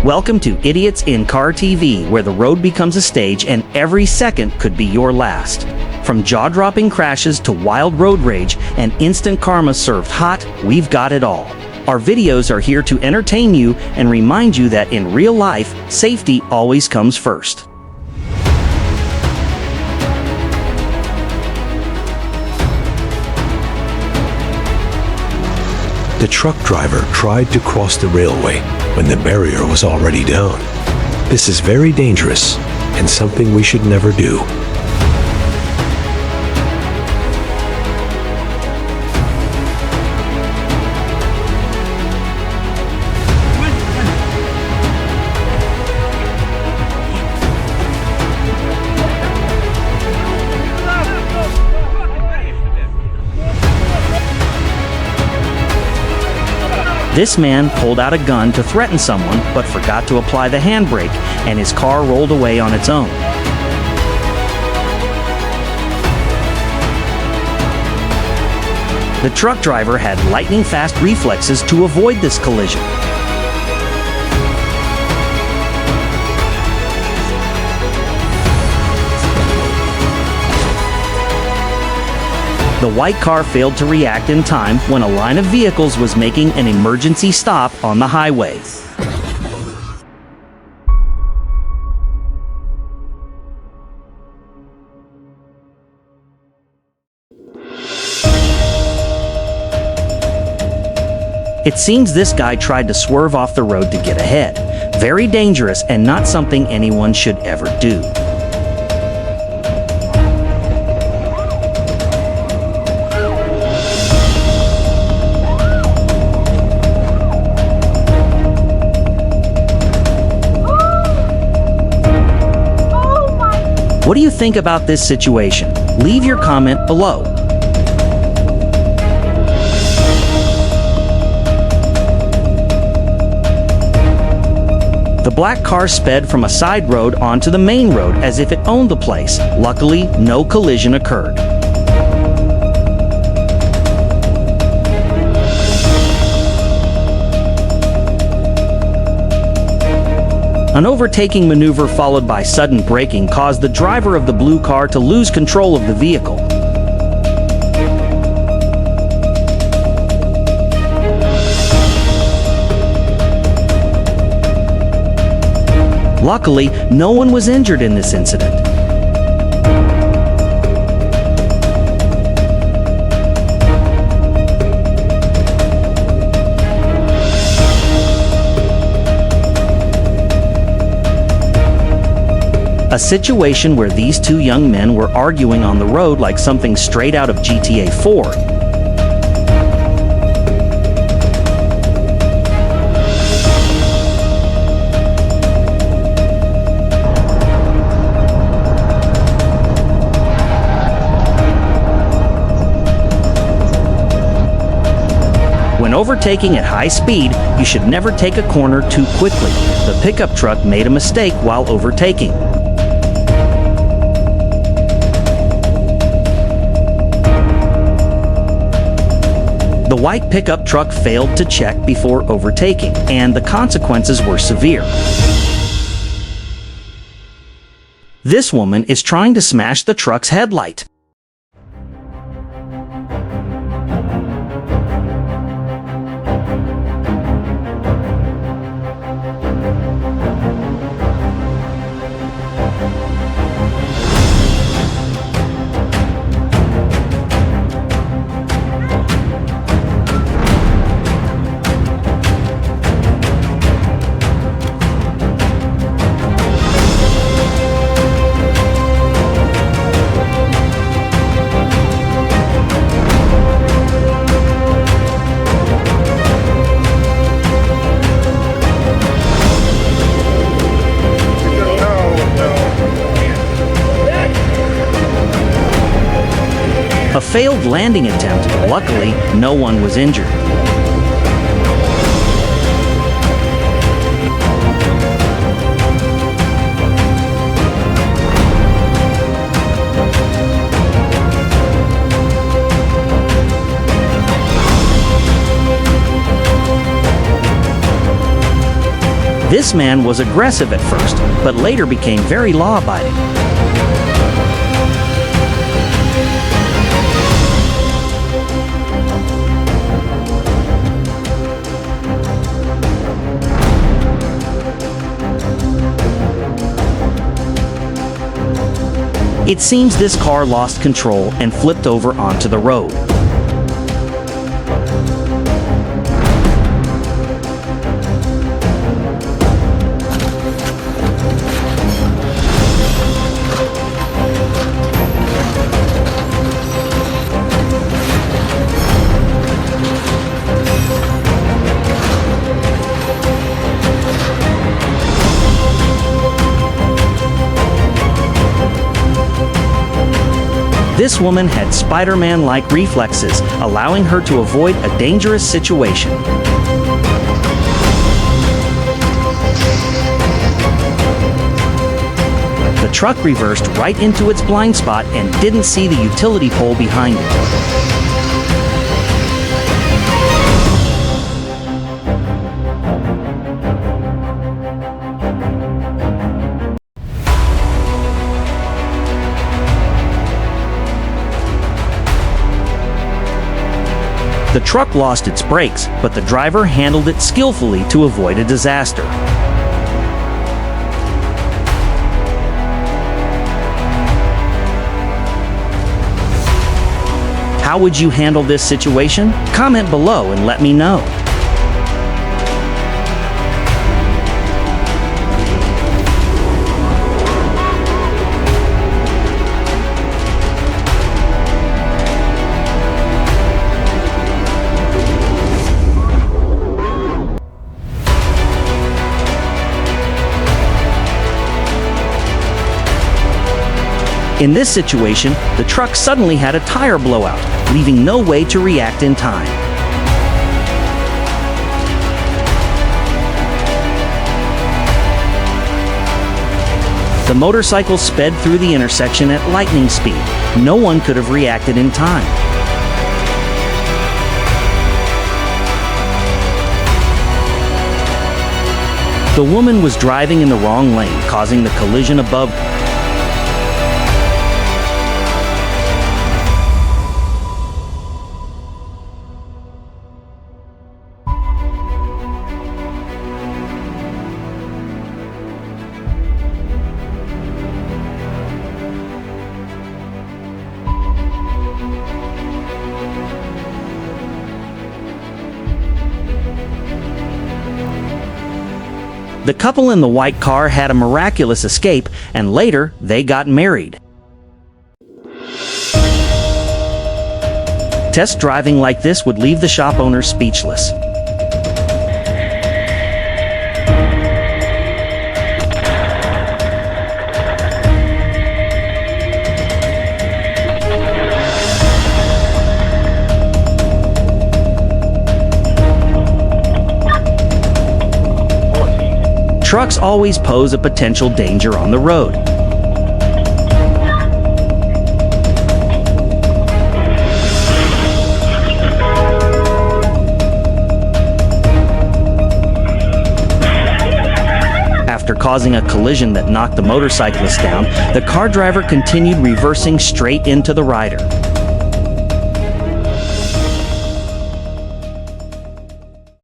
Welcome to Idiots in Car TV, where the road becomes a stage and every second could be your last. From jaw-dropping crashes to wild road rage and instant karma served hot, we've got it all. Our videos are here to entertain you and remind you that in real life, safety always comes first. The truck driver tried to cross the railway when the barrier was already down. This is very dangerous and something we should never do. This man pulled out a gun to threaten someone, but forgot to apply the handbrake, and his car rolled away on its own. The truck driver had lightning-fast reflexes to avoid this collision. The white car failed to react in time when a line of vehicles was making an emergency stop on the highway. It seems this guy tried to swerve off the road to get ahead. Very dangerous and not something anyone should ever do. What do you think about this situation? Leave your comment below. The black car sped from a side road onto the main road as if it owned the place. Luckily, no collision occurred. An overtaking maneuver followed by sudden braking caused the driver of the blue car to lose control of the vehicle. Luckily, no one was injured in this incident. A situation where these two young men were arguing on the road like something straight out of GTA 4. When overtaking at high speed, you should never take a corner too quickly. The pickup truck made a mistake while overtaking. The white pickup truck failed to check before overtaking, and the consequences were severe. This woman is trying to smash the truck's headlight. A failed landing attempt. Luckily, no one was injured. This man was aggressive at first, but later became very law-abiding. It seems this car lost control and flipped over onto the road. This woman had Spider-Man-like reflexes, allowing her to avoid a dangerous situation. The truck reversed right into its blind spot and didn't see the utility pole behind it. The truck lost its brakes, but the driver handled it skillfully to avoid a disaster. How would you handle this situation? Comment below and let me know. In this situation, the truck suddenly had a tire blowout, leaving no way to react in time. The motorcycle sped through the intersection at lightning speed. No one could have reacted in time. The woman was driving in the wrong lane, causing the collision above. The couple in the white car had a miraculous escape, and later they got married. Test driving like this would leave the shop owner speechless. Trucks always pose a potential danger on the road. After causing a collision that knocked the motorcyclist down, the car driver continued reversing straight into the rider.